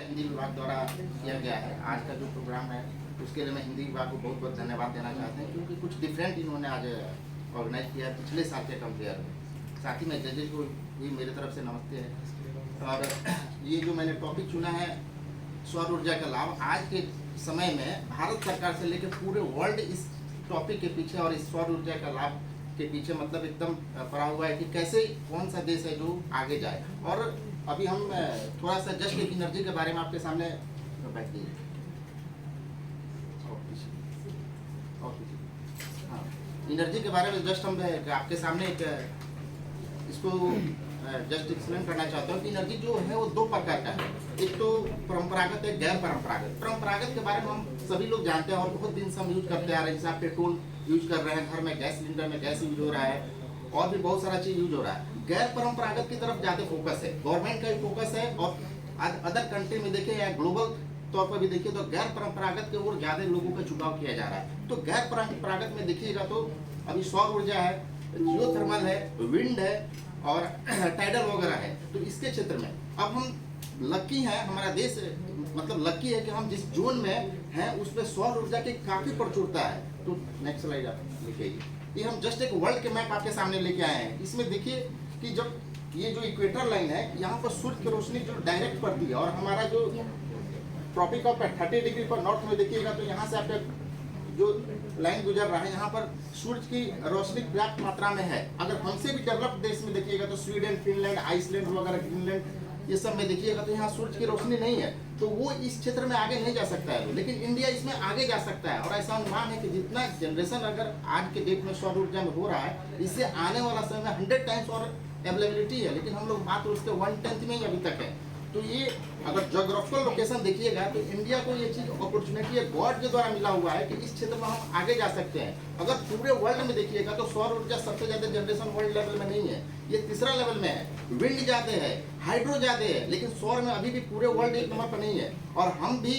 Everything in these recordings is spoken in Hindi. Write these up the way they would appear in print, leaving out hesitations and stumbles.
हिंदी विभाग द्वारा किया गया है। आज का जो प्रोग्राम है उसके लिए मैं हिंदी विभाग को बहुत बहुत धन्यवाद देना चाहते हैं, क्योंकि कुछ डिफरेंट इन्होंने आज ऑर्गेनाइज किया है पिछले साल के कंपेयर में। साथ ही में जजेज को भी मेरी तरफ से नमस्ते है। और ये जो मैंने टॉपिक चुना है सौर ऊर्जा का लाभ, आज के समय में भारत सरकार से लेकर पूरे वर्ल्ड इस टॉपिक के पीछे और इस सौर ऊर्जा का लाभ के पीछे मतलब एकदम पड़ा हुआ है कि कैसे कौन सा देश है जो आगे जाए। और अभी हम थोड़ा सा जस्ट एनर्जी के बारे में आपके सामने बैठिए। हाँ, एनर्जी के बारे में जस्ट हम आपके सामने एक इसको जस्ट एक्सप्लेन करना चाहता हूँ कि एनर्जी जो है वो दो प्रकार का है। एक तो परंपरागत है, गैर परंपरागत। परंपरागत के बारे में हम सभी लोग जानते हैं और बहुत दिन से हम यूज करते आ रहे हैं। जैसे आप पेट्रोल यूज कर रहे हैं, घर में गैस सिलेंडर में गैस यूज हो रहा है और भी बहुत सारा चीज यूज हो रहा है। गैर परंपरागत की तरफ ज्यादा फोकस है, गवर्नमेंट का भी फोकस है और अदर कंट्री में देखें या ग्लोबल तौर पर भी देखिए तो गैर परंपरागत की ओर ज्यादा लोगों का झुकाव किया जा रहा है। तो गैर परंपरागत में देखिएगा तो अभी सौर ऊर्जा है, जियोथर्मल है, विंड है और टाइडल वगैरह है। तो इसके क्षेत्र में अब हम लकी हैं, हमारा देश मतलब लकी है कि हम जिस जोन में हैं उसमें सौर ऊर्जा की काफी प्रचुरता है। तो नेक्स्ट स्लाइड आप लेके आइए। ये हम जस्ट एक वर्ल्ड के मैप आपके सामने लेके आए हैं। इसमें देखिए कि जब ये जो इक्वेटर लाइन है यहाँ पर सूर्य की रोशनी जो डायरेक्ट पड़ती है और हमारा जो ट्रॉपिक ऑफ 30 डिग्री पर नॉर्थ में देखिएगा तो यहाँ से आपके जो लाइन गुजर रहा है यहाँ पर सूरज की रोशनी पर्याप्त मात्रा में है। अगर हमसे भी डेवलप्ड देश में देखिएगा तो स्वीडन, फिनलैंड, आइसलैंड वगैरह, ग्रीनलैंड, ये सब में देखिएगा तो यहाँ सूरज की रोशनी नहीं है, तो वो इस क्षेत्र में आगे नहीं जा सकता है। लेकिन इंडिया इसमें आगे जा सकता है और ऐसा अनुमान है कि जितना जनरेशन अगर आज के डेट में सौर ऊर्जा में हो रहा है, इससे आने वाला समय में 100 टाइम्स और अवेलेबिलिटी है, लेकिन हम लोग मात्र उसके 1/10 में ही अभी तक है। तो ये अगर जोग्राफिकल लोकेशन देखिएगा तो इंडिया को ये चीज अपॉर्चुनिटी गॉड के द्वारा मिला हुआ है कि इस क्षेत्र में हम आगे जा सकते हैं। अगर पूरे वर्ल्ड में देखिएगा तो सौर ऊर्जा सबसे ज्यादा जनरेशन वर्ल्ड लेवल में नहीं है, ये तीसरा लेवल में है। विंड ज्यादा है, हाइड्रो ज्यादा है, लेकिन सौर में अभी भी पूरे वर्ल्ड 1 नंबर पर नहीं है। और हम भी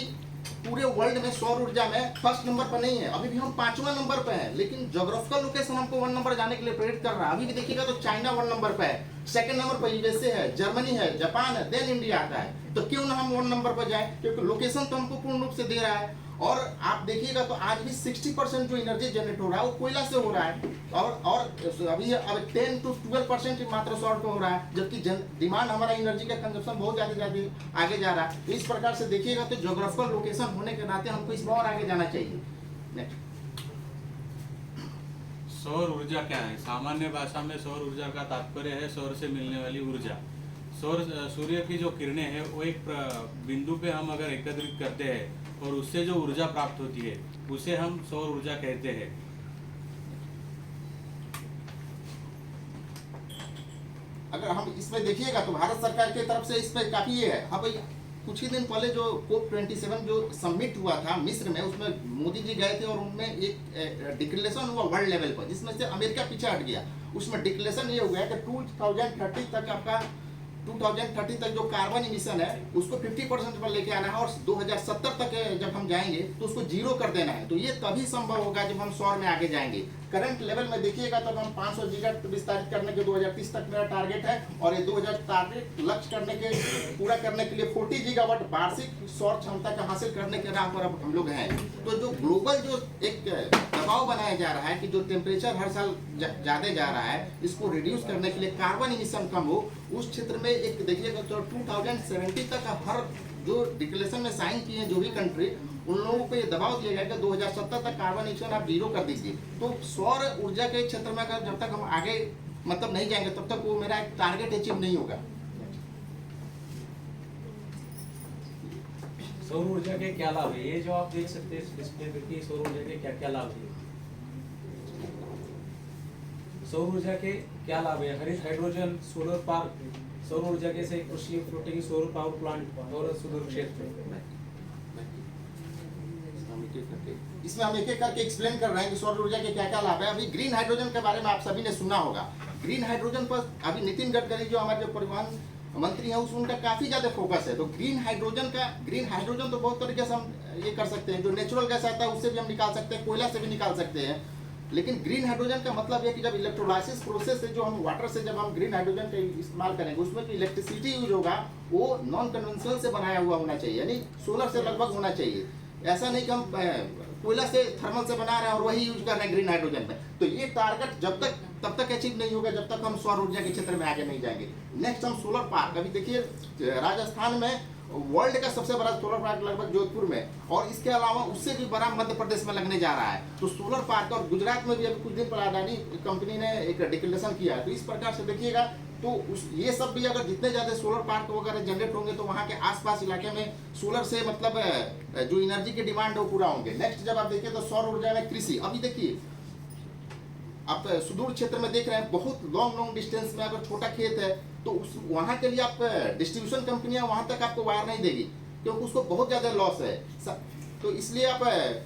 पूरे वर्ल्ड में सौर ऊर्जा में फर्स्ट नंबर पर नहीं है, अभी भी हम 5वां नंबर पे हैं। लेकिन जोग्राफिकल लोकेशन हमको 1 नंबर जाने के लिए प्रेरित कर रहा है। अभी भी देखिएगा तो चाइना 1 नंबर पे है, सेकंड नंबर पर यूएसए है, जर्मनी है, जापान है, देन इंडिया आता है। तो क्यों ना हम 1 नंबर पर जाएं, क्योंकि लोकेशन तो हमको पूर्ण रूप से दे रहा है। और आप देखिएगा तो आज भी 60% जो एनर्जी जनरेट हो रहा है वो कोयला से हो रहा है और अभी अब 10 to 12% मात्र सौर पे हो रहा है, जबकि डिमांड हमारा एनर्जी का कंजप्शन बहुत ज्यादा आगे जा रहा है। इस प्रकार से देखिएगा तो जोग्राफिकल लोकेशन होने के नाते हमको इसमें और आगे जाना चाहिए। नेक्स्ट, सौर ऊर्जा क्या है? सामान्य भाषा में सौर ऊर्जा का तात्पर्य है सौर से मिलने वाली ऊर्जा। सूर्य की जो किरणें हैं वो एक बिंदु पे हम अगर एकत्रित करते हैं और उससे जो ऊर्जा प्राप्त होती है उसे हम सौर ऊर्जा कहते हैं। अगर हम इसमें देखिएगा तो भारत सरकार की तरफ से इस पर काफी ये है। हाँ भाई, कुछ ही दिन पहले जो COP27 जो समिट हुआ था मिस्र में, उसमें मोदी जी गए थे और उनमें एक डिक्लेरेशन हुआ वर्ल्ड लेवल पर, जिसमें से अमेरिका पीछे हट गया। उसमें डिक्लेरेशन ये हुआ है कि 2030 तक आपका 2030 तक जो कार्बन इमिशन है उसको 50% पर लेके आना है और 2070 तक जब हम जाएंगे तो उसको 0 कर देना है। तो ये तभी संभव होगा जब हम सौर में आगे जाएंगे। करंट लेवल में देखिएगा तो हम 500 गीगा विस्तारित करने के 2030 तक मेरा टारगेट है और ये 2030 लक्ष्य करने के पूरा करने के लिए 40 गीगावाट वार्षिक सौर क्षमता का हासिल करने के राह पर अब हम लोग हैं। तो जो ग्लोबल जो एक दबाव बनाया जा रहा है कि जो टेम्परेचर हर साल ज्यादा जा रहा है, इसको रिड्यूस करने के लिए कार्बन इमिशन कम हो, उस क्षेत्र में एक देखिएगा तो 2070 तक हर जो डिक्लेरेशन में साइन किए हैं जो भी कंट्री, उन लोगों को ये दबाव दिया गया कि 2070 तक कार्बन इमिशन आप 0 कर दीजिए। तो सौर ऊर्जा के क्षेत्र में अगर जब तक हम आगे मतलब नहीं जाएंगे तब तक वो मेरा एक टारगेट अचीव नहीं होगा। सौर ऊर्जा के क्या लाभ है? ये जो आप देख सकते हैं डिस्प्ले पे कि सौर ऊर्जा के क्या क्या लाभ है। सौर ऊर्जा के क्या लाभ है? हरित हाइड्रोजन, सोलर पार्क, सौर ऊर्जा के से कृषि फ्लोटिंग सोलर पावर प्लांट और सुदूर क्षेत्र। इसमें हम एक एक करके एक्सप्लेन कर रहे हैं कि सौर ऊर्जा के क्या क्या लाभ है। अभी ग्रीन हाइड्रोजन के बारे में आप सभी ने सुना होगा। ग्रीन हाइड्रोजन पर अभी नितिन गडकरी जो हमारे जो परिवहन मंत्री है उनका काफी ज्यादा फोकस है। तो ग्रीन हाइड्रोजन तो बहुत तरीके से हम ये कर सकते हैं। जो नेचुरल गैस आता है उससे भी हम निकाल सकते हैं, कोयला से भी निकाल सकते हैं। लेकिन ग्रीन हाइड्रोजन का मतलब है कि जब इलेक्ट्रोलाइसिस प्रोसेस से जो हम वाटर से जब हम ग्रीन हाइड्रोजन का इस्तेमाल करेंगे उसमें जो इलेक्ट्रिसिटी यूज होगा वो नॉन कन्वेंशनल से बनाया हुआ होना चाहिए, यानी सोलर से लगभग होना चाहिए। ऐसा नहीं कि हम कोयला से थर्मल से बना रहे हैं और वही यूज कर रहे हैं ग्रीन हाइड्रोजन में। तो ये टारगेट जब तक तब तक अचीव नहीं होगा जब तक हम सौर ऊर्जा के क्षेत्र में आगे नहीं जाएंगे। नेक्स्ट हम सोलर पार्क, अभी देखिए राजस्थान में वर्ल्ड का सबसे बड़ा सोलर पार्क लगभग जोधपुर में, और इसके अलावा उससे भी बड़ा मध्य प्रदेश में लगने जा रहा है। तो सोलर पार्क, और गुजरात में भी अभी कुछ दिन पहले अडानी कंपनी ने एक डिक्लेरेशन किया है। तो इस प्रकार से देखिएगा तो ये सब भी अगर जितने ज्यादा सोलर पार्क वगैरह जनरेट होंगे तो वहाँ के आसपास इलाके में सोलर से मतलब जो एनर्जी की डिमांड है वो पूरा होंगे। नेक्स्ट जब आप देखिए तो सौर ऊर्जा में कृषि, अभी देखिए आप सुदूर क्षेत्र में देख रहे हैं बहुत लॉन्ग डिस्टेंस में अगर छोटा खेत है तो उस वहाँ के लिए आप डिस्ट्रीब्यूशन कंपनियां वहाँ तक आपको वायर नहीं देगी क्योंकि उसको बहुत ज़्यादा लॉस है। तो इसलिए आप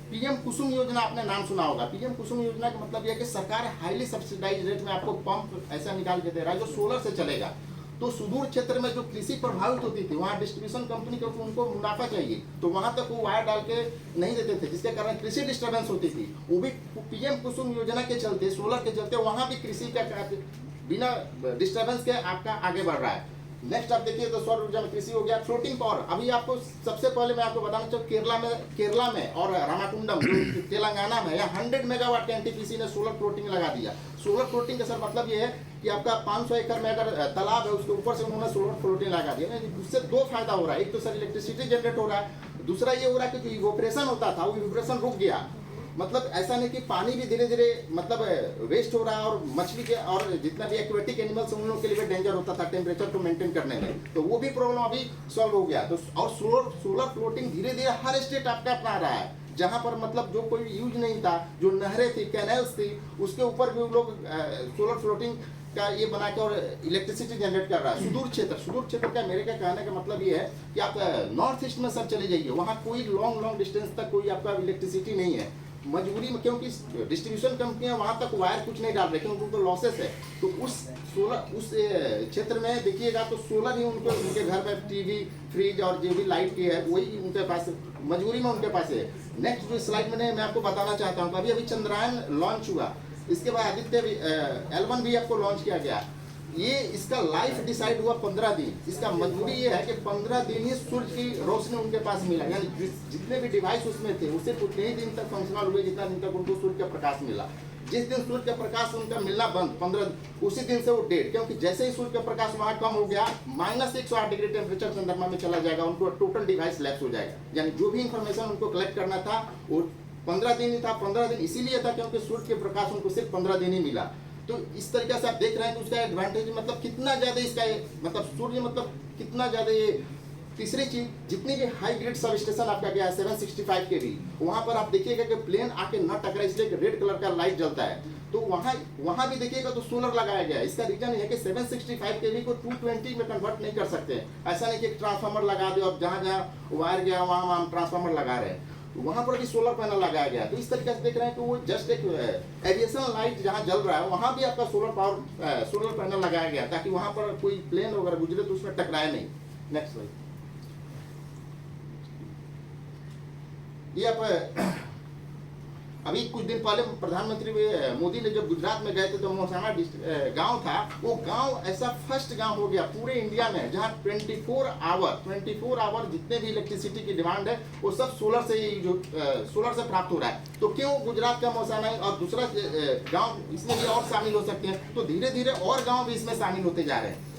पीएम कुसुम योजना आपने नाम सुना होगा। पीएम कुसुम योजना का मतलब यह है कि सरकार हाईली सब्सिडाइज रेट में आपको पंप ऐसा निकाल के दे रहा है जो सोलर से चलेगा। तो सुदूर क्षेत्र में जो कृषि प्रभावित होती थी वहाँ डिस्ट्रीब्यूशन कंपनी को उनको मुनाफा चाहिए तो वहाँ तक वो वायर डाल के नहीं देते थे, जिसके कारण कृषि डिस्टर्बेंस होती थी। वो भी पीएम कुसुम योजना के चलते, सोलर के चलते वहाँ भी कृषि का बिना डिस्टर्बेंस के आपका आगे बढ़ रहा है। नेक्स्ट आप देखिए तो सौर ऊर्जा में कृषि हो गया। फ्लोटिंग पावर, अभी आपको सबसे पहले मैं आपको बताना चाहूँ केरला में और रामाकुंडम तेलंगाना में या 100 मेगावाट के एनटीपीसी ने सोलर फ्लोटिंग लगा दिया। सोलर फ्लोटिंग का सर मतलब ये है कि आपका 500 एकड़ में अगर तालाब है उसके ऊपर से उन्होंने सोलर फ्लोटिंग लगा दिया। उससे दो फायदा हो रहा है, एक तो सर इलेक्ट्रिसिटी जनरेट हो रहा है, दूसरा ये हो रहा है कि जो इवोपरेशन होता था वो इवोपरेशन रुक गया। मतलब ऐसा नहीं कि पानी भी धीरे धीरे मतलब वेस्ट हो रहा है, और मछली के और जितना भी एक्वेटिक एनिमल्स उन लोगों के लिए भी डेंजर होता था टेम्परेचर को मेंटेन करने में, तो वो भी प्रॉब्लम अभी सॉल्व हो गया। तो और सोलर फ्लोटिंग धीरे धीरे हर स्टेट आपका अपना रहा है। जहाँ पर मतलब जो कोई यूज नहीं था, जो नहरें थी, कैनल्स थी, उसके ऊपर भी लोग सोलर फ्लोटिंग का ये बना के और इलेक्ट्रिसिटी जनरेट कर रहा है। सुदूर क्षेत्र का मेरे का कहने का मतलब ये है कि आप नॉर्थ ईस्ट में सर चले जाइए, वहाँ कोई लॉन्ग डिस्टेंस तक कोई आपका इलेक्ट्रिसिटी नहीं है मजबूरी में, क्योंकि डिस्ट्रीब्यूशन कंपनियां वहां तक वायर कुछ नहीं डाल रहे क्योंकि उनको लॉसेस है। तो उस क्षेत्र में देखिएगा तो सोलर ही उनके घर में टीवी, फ्रिज और जो भी लाइट की है वही उनके पास मजबूरी में उनके पास है। नेक्स्ट जो स्लाइड में मैं आपको बताना चाहता हूँ, अभी चंद्रयान लॉन्च हुआ, इसके बाद आदित्य L1 भी आपको लॉन्च किया गया। ये इसका लाइफ डिसाइड हुआ 15 दिन। इसका मजबूरी ये है कि 15 दिन ही सूर्य की रोशनी उनके पास मिला, यानी जितने भी डिवाइस उसमें थे उससे उतने ही दिन तक फंक्शनल हुए जितना दिन तक उनको सूर्य का प्रकाश मिला। जिस दिन सूर्य का प्रकाश उनका मिलना बंद 15 उसी दिन से वो डेड, क्योंकि जैसे ही सूर्य का प्रकाश वहाँ कम हो गया -108 डिग्री टेम्परेचर चंद्रमा में चला जाएगा, उनको टोटल डिवाइस लैप्स हो जाएगा। यानी जो भी इंफॉर्मेशन उनको कलेक्ट करना था वो 15 दिन ही था। 15 दिन इसीलिए था क्योंकि सूर्य के प्रकाश उनको सिर्फ 15 दिन ही मिला। तो इस तरीके से आप देख रहे हैं कि उसका एडवांटेज मतलब कितना ज्यादा इसका मतलब सूर्य मतलब कितना ज्यादा ये। तीसरी चीज, जितनी भी हाई ग्रिड सब स्टेशन आपका गया है 765 kV, वहां पर आप देखिएगा कि प्लेन आके न टकराए इसलिए रेड कलर का लाइट जलता है। तो वहां भी देखिएगा तो सोलर लगाया गया है। इसका रीजन है कि 765 kV को 220 में कन्वर्ट नहीं कर सकते। ऐसा नहीं कि ट्रांसफार्मर लगा दे और जहां वायर गया वहां हम ट्रांसफार्मर लगा रहे हैं, वहां पर भी सोलर पैनल लगाया गया। तो इस तरीके से देख रहे हैं कि वो जस्ट एक एविएशन लाइट जहां जल रहा है वहां भी आपका सोलर पैनल लगाया गया ताकि वहां पर कोई प्लेन वगैरह गुजरे तो उसमें टकराए नहीं। Next slide. ये आप अभी कुछ दिन पहले प्रधानमंत्री मोदी ने जब गुजरात में गए थे तो मोहसाना गांव था, वो गांव ऐसा फर्स्ट गांव हो गया पूरे इंडिया में जहां 24 आवर जितने भी इलेक्ट्रिसिटी की डिमांड है वो सब सोलर से प्राप्त हो रहा है। तो क्यों गुजरात का मोहसाना और दूसरा गांव इसमें भी और शामिल हो सकते हैं, तो धीरे धीरे और गांव भी इसमें शामिल होते जा रहे हैं।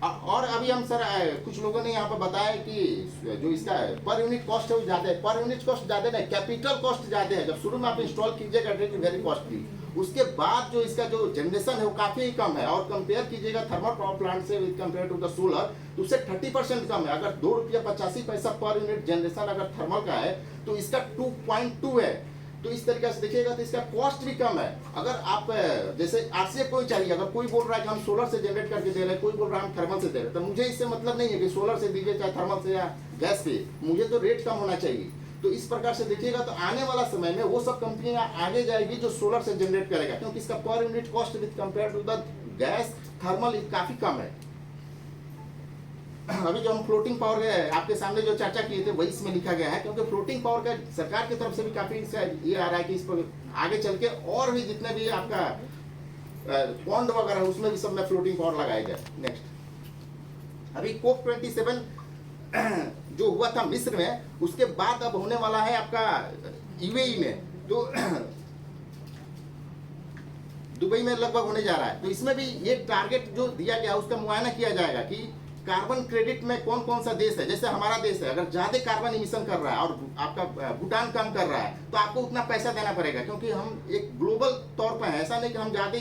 और अभी हम सर कुछ लोगों ने यहाँ पर बताया कि जो इसका पर यूनिट कॉस्ट है वो ज्यादा है। पर यूनिट कॉस्ट ज्यादा नहीं, कैपिटल कॉस्ट ज्यादा है। जब शुरू में आप इंस्टॉल कीजिएगा इट इज वेरी कॉस्टली, उसके बाद जो इसका जो जनरेशन है वो काफी कम है। और कंपेयर कीजिएगा थर्मल पावर प्लांट से कंपेयर टू द सोलर तो उससे 30% कम है। अगर ₹2.85 पर यूनिट जनरेशन अगर थर्मल का है तो इसका 2.2 है। तो इस तरीके से देखिएगा तो इसका कॉस्ट भी कम है। अगर आप जैसे आपसे कोई चाहिए, अगर कोई बोल रहा है कि हम सोलर से जनरेट करके दे रहे हैं, कोई बोल रहा है हम थर्मल से दे रहे हैं, तो मुझे इससे मतलब नहीं है कि सोलर से दीजिए चाहे थर्मल से या गैस पे, मुझे तो रेट कम होना चाहिए। तो इस प्रकार से देखिएगा तो आने वाला समय में वो सब कंपनियां आगे जाएगी जो सोलर से जनरेट करेगा, क्योंकि इसका पर unit cost with compare to the gas thermal काफी कम है। अभी जो हम फ्लोटिंग पावर है आपके सामने जो चर्चा किए थे वही इसमें लिखा गया है, क्योंकि फ्लोटिंग पावर का सरकार की तरफ से भी काफी ये आ रहा है कि इस पर आगे चल के और भी जितने भी आपका पॉन्ड वगैरह उसमें भी सब में फ्लोटिंग पावर लगाया जाए। नेक्स्ट, अभी कोप 27 जो हुआ था मिस्र में, उसके बाद अब होने वाला है आपका यूएई में, तो दुबई में लगभग होने जा रहा है। तो इसमें भी ये टारगेट जो दिया गया उसका मुआयना किया जाएगा कि कार्बन क्रेडिट में कौन कौन सा देश है। जैसे हमारा देश है, अगर ज्यादा कार्बन इमिशन कर रहा है और आपका भूटान कम कर रहा है तो आपको उतना पैसा देना पड़ेगा, क्योंकि हम एक ग्लोबल तौर पर है। ऐसा नहीं कि हम ज्यादा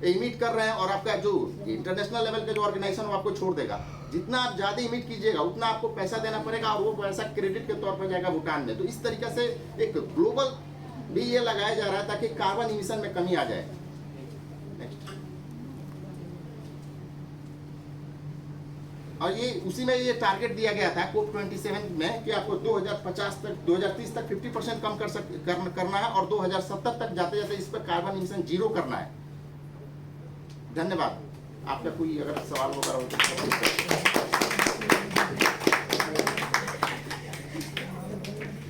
इमिट कर रहे हैं और आपका जो इंटरनेशनल लेवल का जो ऑर्गेनाइजेशन वो आपको छोड़ देगा। जितना आप ज्यादा इमिट कीजिएगा उतना आपको पैसा देना पड़ेगा और वो पैसा क्रेडिट के तौर पर जाएगा भूटान में। तो इस तरीके से एक ग्लोबल भी ये लगाया जा रहा है ताकि कार्बन इमिशन में कमी आ जाए। और ये उसी में ये टारगेट दिया गया था कोप 27 में कि आपको 2050 तक 2030 तक 50% कम करना है और 2070 तक जाते जाते इस पर कार्बन इमिशन 0 करना है। धन्यवाद। आपका कोई अगर सवाल वगैरह हो तो